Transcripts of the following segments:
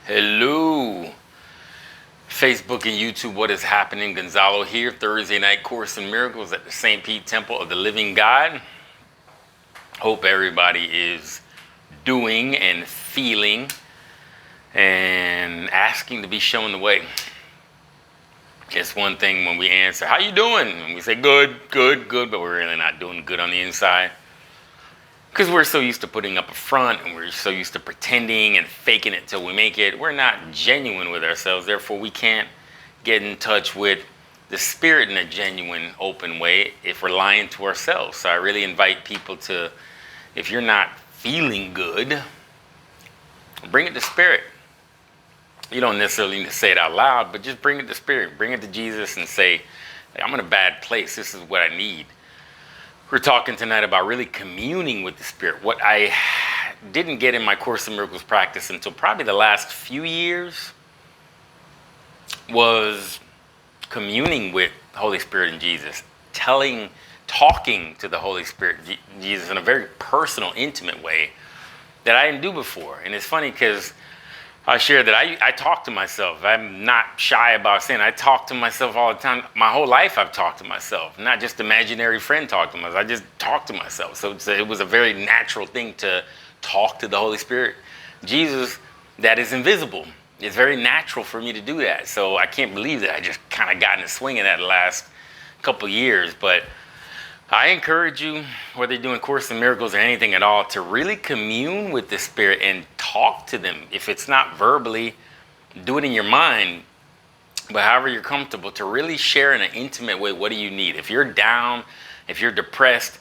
Hello, Facebook and YouTube, what is happening? Gonzalo here, Thursday night Course in Miracles at the St. Pete Temple of the Living God. Hope everybody is doing and feeling and asking to be shown the way. It's one thing when we answer, how you doing? And we say, good, but we're really not doing good on the inside. Because we're so used to putting up a front and we're so used to pretending and faking it till we make it. We're not genuine with ourselves. Therefore, we can't get in touch with the spirit in a genuine, open way if we're lying to ourselves. So I really invite people to, if you're not feeling good, bring it to spirit. You don't necessarily need to say it out loud, but just bring it to spirit. Bring it to Jesus and say, hey, I'm in a bad place. This is what I need. We're talking tonight about really communing with the Spirit. What I didn't get in my Course in Miracles practice until probably the last few years was communing with Holy Spirit and Jesus, talking to the Holy Spirit, Jesus, in a very personal, intimate way that I didn't do before. And it's funny because I share that I talk to myself. I'm not shy about saying I talk to myself all the time. My whole life I've talked to myself, not just imaginary friend talk to myself. I just talk to myself. So it was a very natural thing to talk to the Holy Spirit. Jesus, that is invisible. It's very natural for me to do that. So I can't believe that I just kind of got in the swing of that the last couple years. But I encourage you, whether you're doing Course in Miracles or anything at all, to really commune with the Spirit and talk to them. If it's not verbally, do it in your mind, but however you're comfortable, to really share in an intimate way, what do you need? If you're down, if you're depressed,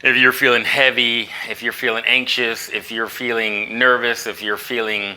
if you're feeling heavy, if you're feeling anxious, if you're feeling nervous, if you're feeling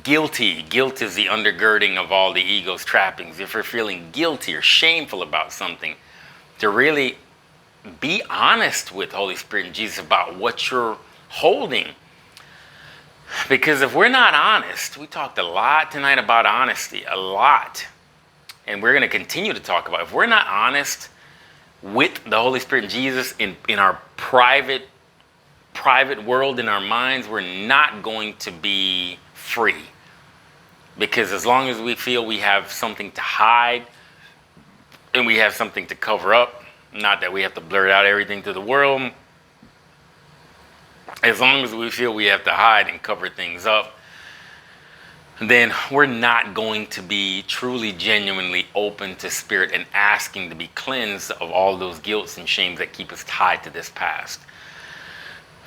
guilty. Guilt is the undergirding of all the ego's trappings. If you're feeling guilty or shameful about something, to really be honest with Holy Spirit and Jesus about what you're holding. Because if we're not honest, we talked a lot tonight about honesty, a lot. And we're going to continue to talk about it. If we're not honest with the Holy Spirit and Jesus in our private world, in our minds, we're not going to be free. Because as long as we feel we have something to hide and we have something to cover up, not that we have to blurt out everything to the world. As long as we feel we have to hide and cover things up, then we're not going to be truly, genuinely open to Spirit and asking to be cleansed of all those guilts and shames that keep us tied to this past.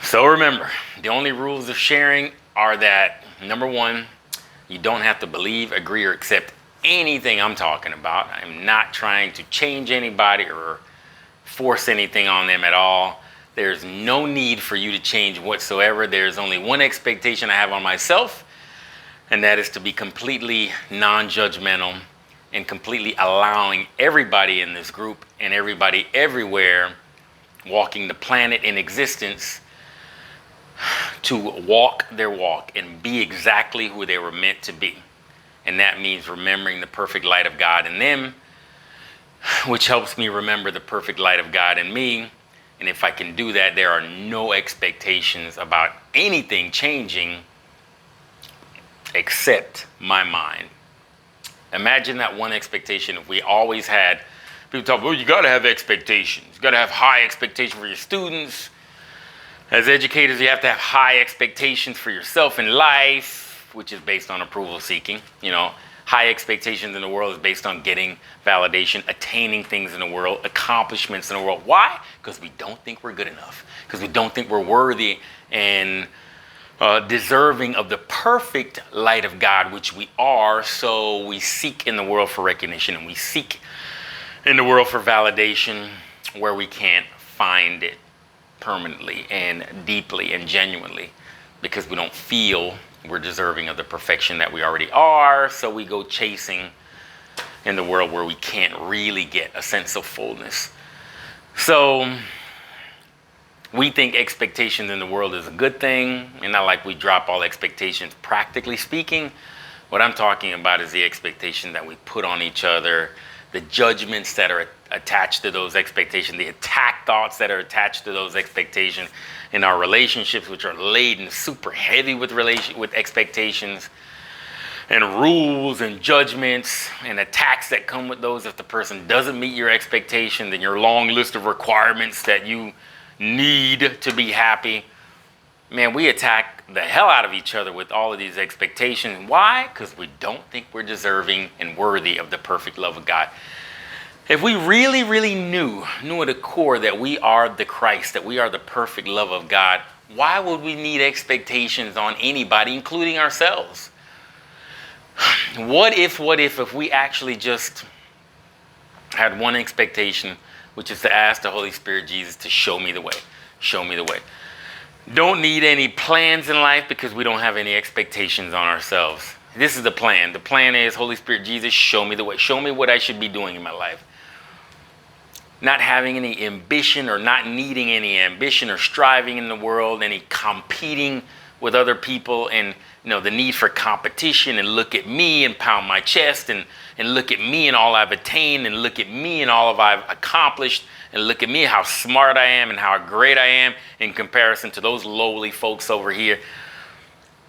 So remember, the only rules of sharing are that, number one, you don't have to believe, agree, or accept anything I'm talking about. I'm not trying to change anybody or force anything on them at all. There's no need for you to change whatsoever. There's only one expectation I have on myself, and that is to be completely non-judgmental and completely allowing everybody in this group and everybody everywhere walking the planet in existence to walk their walk and be exactly who they were meant to be. And that means remembering the perfect light of God in them, which helps me remember the perfect light of God in me. And if I can do that, there are no expectations about anything changing except my mind. Imagine that one expectation. If we always had, people talk, well, you got to have expectations. You got to have high expectations for your students. As educators, you have to have high expectations for yourself in life, which is based on approval seeking, High expectations in the world is based on getting validation, attaining things in the world, accomplishments in the world. Why? Because we don't think we're good enough. Because we don't think we're worthy and deserving of the perfect light of God, which we are. So we seek in the world for recognition, and we seek in the world for validation where we can't find it permanently and deeply and genuinely, because we don't feel we're deserving of the perfection that we already are. So we go chasing in the world where we can't really get a sense of fullness. So we think expectations in the world is a good thing, and not like we drop all expectations. Practically speaking, what I'm talking about is the expectation that we put on each other, the judgments that are attached to those expectations, the attack thoughts that are attached to those expectations in our relationships, which are laden super heavy with expectations. rules and judgments and attacks that come with those. If the person doesn't meet your expectation, then your long list of requirements that you need to be happy. Man, we attack the hell out of each other with all of these expectations. Why? Because we don't think we're deserving and worthy of the perfect love of God. If we really, really knew at the core that we are the Christ, that we are the perfect love of God, why would we need expectations on anybody, including ourselves? What if we actually just had one expectation, which is to ask the Holy Spirit Jesus to show me the way. Show me the way. Don't need any plans in life because we don't have any expectations on ourselves. This is the plan. The plan is, Holy Spirit Jesus, show me the way. Show me what I should be doing in my life. Not having any ambition or not needing any ambition or striving in the world, any competing with other people, and the need for competition, and look at me and pound my chest, and look at me and all I've attained, and look at me and all I've accomplished, and look at me how smart I am and how great I am in comparison to those lowly folks over here.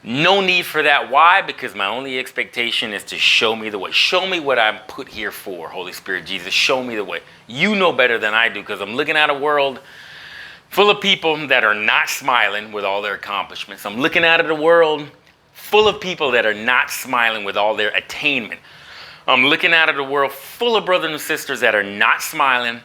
No need for that. Why? Because my only expectation is to show me the way. Show me what I'm put here for, Holy Spirit Jesus. Show me the way. You know better than I do, because I'm looking at a world full of people that are not smiling with all their accomplishments. I'm looking at a world full of people that are not smiling with all their attainment. I'm looking at a world full of brothers and sisters that are not smiling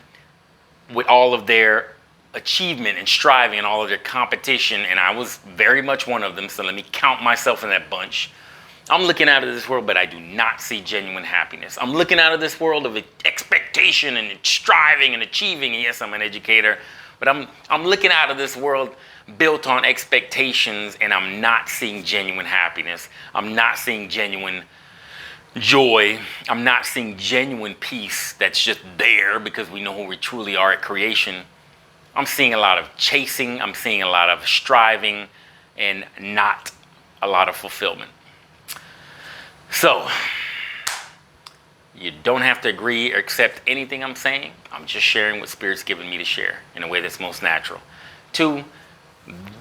with all of their achievement and striving and all of their competition, and I was very much one of them, so let me count myself in that bunch. I'm looking out of this world, but I do not see genuine happiness. I'm looking out of this world of expectation and striving and achieving, and yes, I'm an educator, but I'm looking out of this world built on expectations, and I'm not seeing genuine happiness. I'm not seeing genuine joy. I'm not seeing genuine peace that's just there because we know who we truly are at creation. I'm seeing a lot of chasing, I'm seeing a lot of striving, and not a lot of fulfillment. So, you don't have to agree or accept anything I'm saying. I'm just sharing what Spirit's given me to share in a way that's most natural. 2,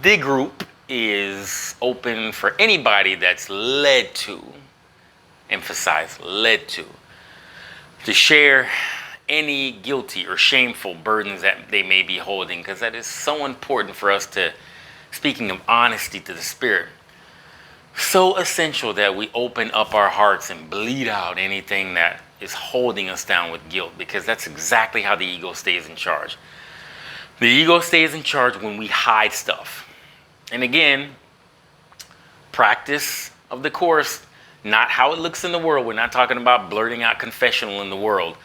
the group is open for anybody that's led to, emphasize, led to share any guilty or shameful burdens that they may be holding, because that is so important for us to, speaking of honesty to the Spirit, so essential that we open up our hearts and bleed out anything that is holding us down with guilt, because that's exactly how the ego stays in charge. The ego stays in charge when we hide stuff. And again, practice of the course, not how it looks in the world. We're not talking about blurting out confessional in the world.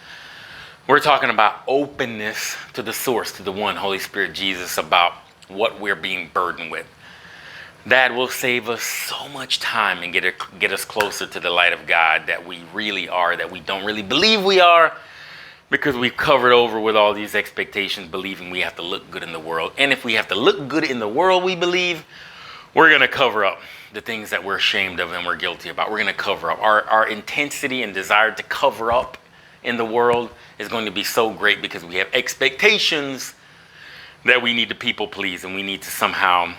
We're talking about openness to the source, to the one, Holy Spirit Jesus, about what we're being burdened with. That will save us so much time and get us closer to the light of God that we really are, that we don't really believe we are, because we've covered over with all these expectations, believing we have to look good in the world. And if we have to look good in the world, we believe, we're going to cover up the things that we're ashamed of and we're guilty about. We're going to cover up. Our intensity and desire to cover up in the world is going to be so great because we have expectations that we need to people please, and we need to somehow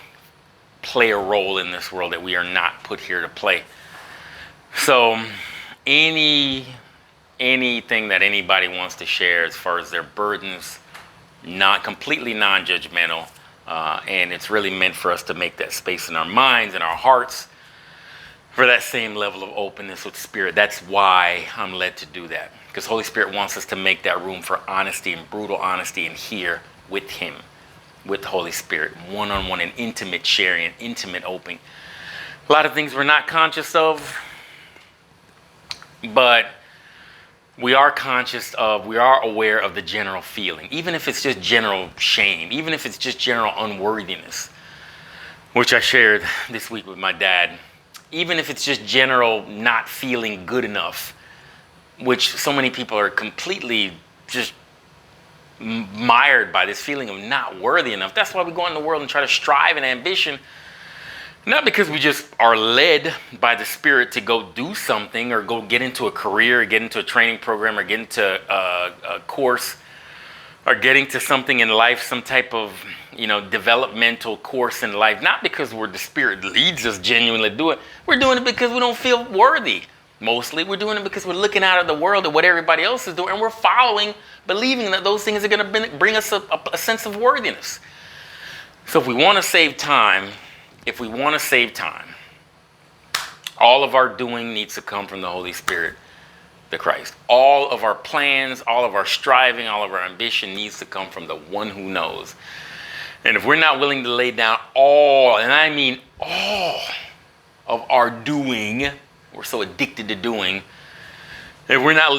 play a role in this world that we are not put here to play. So anything that anybody wants to share as far as their burdens, not completely non-judgmental, and it's really meant for us to make that space in our minds and our hearts for that same level of openness with Spirit. That's why I'm led to do that, because Holy Spirit wants us to make that room for honesty and brutal honesty and here with Him, with the Holy Spirit, one-on-one and intimate sharing and intimate opening. A lot of things we're not conscious of, but we are aware of the general feeling, even if it's just general shame, even if it's just general unworthiness, which I shared this week with my dad. Even if it's just general not feeling good enough, which so many people are completely just mired by this feeling of not worthy enough. That's why we go in the world and try to strive and ambition. Not because we just are led by the Spirit to go do something or go get into a career or get into a training program or get into a course or getting to something in life, some type of developmental course in life. Not because the Spirit leads us genuinely to do it. We're doing it because we don't feel worthy. Mostly we're doing it because we're looking out at the world at what everybody else is doing, and we're following, believing that those things are going to bring us a sense of worthiness. So if we want to save time, all of our doing needs to come from the Holy Spirit, the Christ. All of our plans, all of our striving, all of our ambition needs to come from the one who knows. And if we're not willing to lay down all, and I mean all of our doing, we're so addicted to doing, if we're not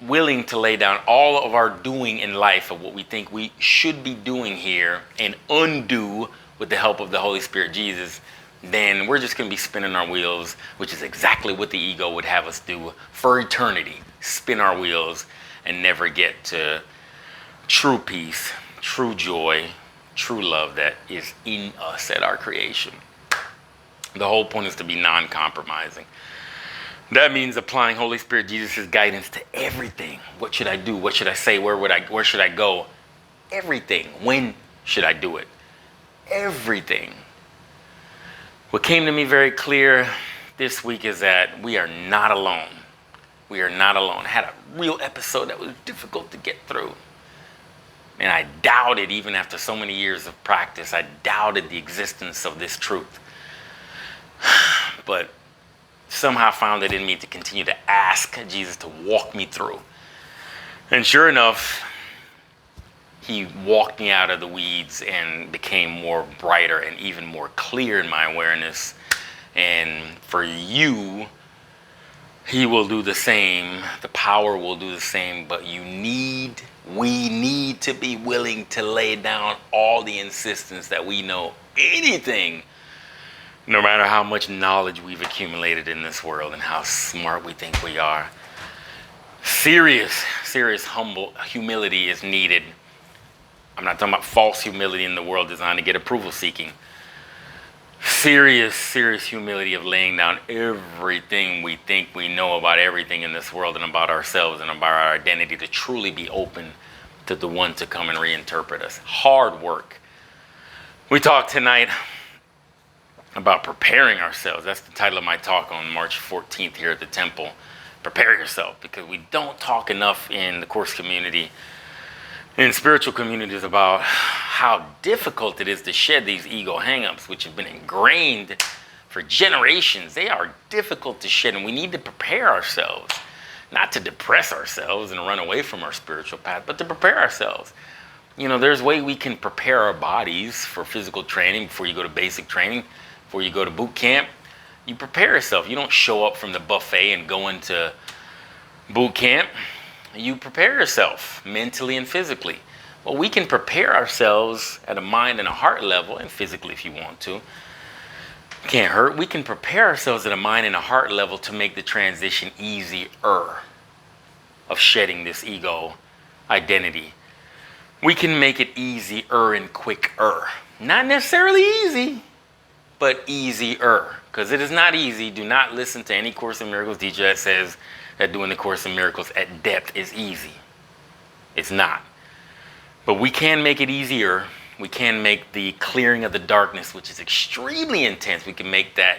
willing to lay down all of our doing in life of what we think we should be doing here and undo with the help of the Holy Spirit Jesus, then we're just going to be spinning our wheels, which is exactly what the ego would have us do for eternity. Spin our wheels and never get to true peace, true joy, true love that is in us at our creation. The whole point is to be non-compromising. That means applying Holy Spirit Jesus' guidance to everything. What should I do? What should I say? Where should I go? Everything. When should I do it? Everything. What came to me very clear this week is that we are not alone. We are not alone. I had a real episode that was difficult to get through. And I doubted, even after so many years of practice, I doubted the existence of this truth. But somehow found it in me to continue to ask Jesus to walk me through. And sure enough, he walked me out of the weeds and became more brighter and even more clear in my awareness. And for you, he will do the same. The power will do the same. But we need to be willing to lay down all the insistence that we know anything, no matter how much knowledge we've accumulated in this world and how smart we think we are. Serious humble humility is needed. I'm not talking about false humility in the world designed to get approval seeking. Serious humility of laying down everything we think we know about everything in this world and about ourselves and about our identity to truly be open to the one to come and reinterpret us. Hard work. We talked tonight about preparing ourselves. That's the title of my talk on March 14th here at the temple. Prepare yourself, because we don't talk enough in the course community, in spiritual communities, about how difficult it is to shed these ego hang-ups, which have been ingrained for generations. They are difficult to shed, and we need to prepare ourselves, not to depress ourselves and run away from our spiritual path, but to prepare ourselves. You know, there's a way we can prepare our bodies for physical training before you go to basic training. Before you go to boot camp, you prepare yourself. You don't show up from the buffet and go into boot camp. You prepare yourself mentally and physically. Well, we can prepare ourselves at a mind and a heart level, and physically if you want to. Can't hurt. We can prepare ourselves at a mind and a heart level to make the transition easier of shedding this ego identity. We can make it easier and quicker. Not necessarily easy, but easier, because it is not easy. Do not listen to any Course in Miracles teacher that says that doing the Course in Miracles at depth is easy. It's not. But we can make it easier. We can make the clearing of the darkness, which is extremely intense, we can make that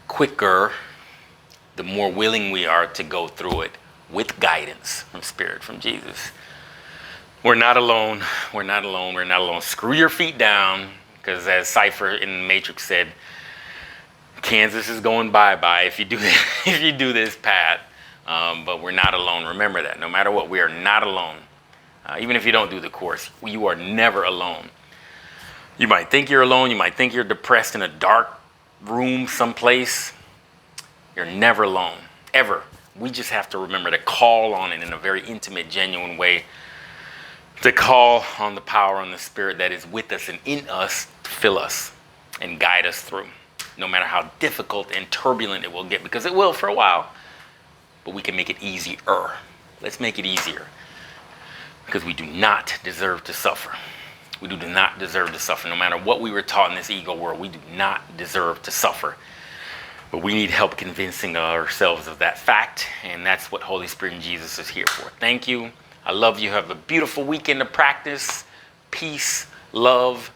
quicker the more willing we are to go through it with guidance from Spirit, from Jesus. We're not alone. We're not alone. We're not alone. Screw your feet down. Because as Cypher in the Matrix said, Kansas is going bye-bye if you do this path. But we're not alone. Remember that. No matter what, we are not alone. Even if you don't do the course, you are never alone. You might think you're alone. You might think you're depressed in a dark room someplace. You're never alone, ever. We just have to remember to call on it in a very intimate, genuine way. To call on the power and the Spirit that is with us and in us to fill us and guide us through, no matter how difficult and turbulent it will get, because it will for a while, but we can make it easier. Let's make it easier, because we do not deserve to suffer. We do not deserve to suffer. No matter what we were taught in this ego world, we do not deserve to suffer. But we need help convincing ourselves of that fact, and that's what Holy Spirit and Jesus is here for. Thank you. I love you. Have a beautiful weekend of practice. Peace, love,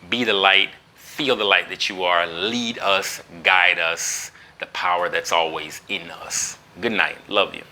be the light, feel the light that you are. Lead us, guide us, the power that's always in us. Good night. Love you.